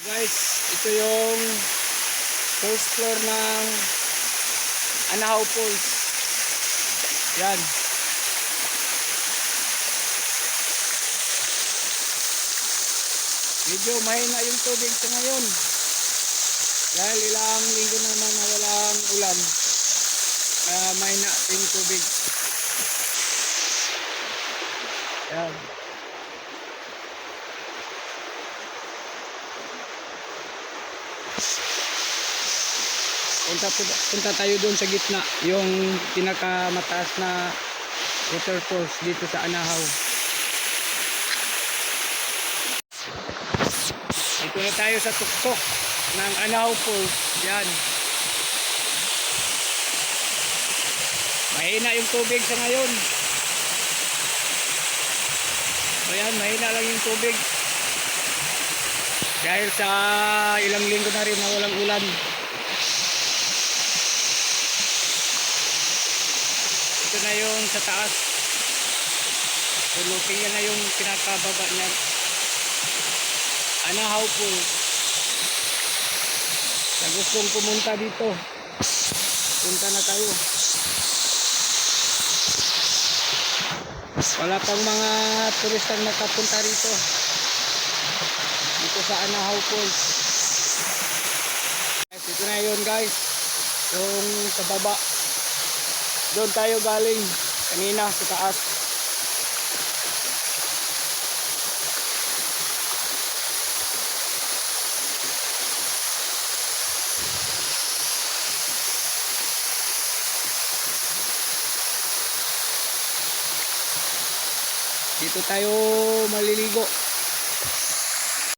Guys, ito yung first floor ng Anahaw Falls. Yan. Medyo mahina yung tubig sa ngayon. Dahil ilang linggo naman na walang ulan. Mahina yung tubig. Yan. Punta tayo doon sa gitna, yung pinakamataas na waterfalls dito sa Anahaw. Ito na tayo sa tuktok ng Anahaw Falls. Yan. Mahina yung tubig sa ngayon. Ayan, mahina lang yung tubig. Dahil sa ilang linggo na rin na walang ulan. Ito na yung sa taas. Looking yan na yung pinakababa niya. Anahaw Falls. Sa gustong pumunta dito, punta na tayo. Wala pang mga turistang nakapunta rito. Dito sa Anahaw Falls. Ito na yun guys. Yung sa baba. Doon tayo galing kanina sa taas. Dito tayo maliligo.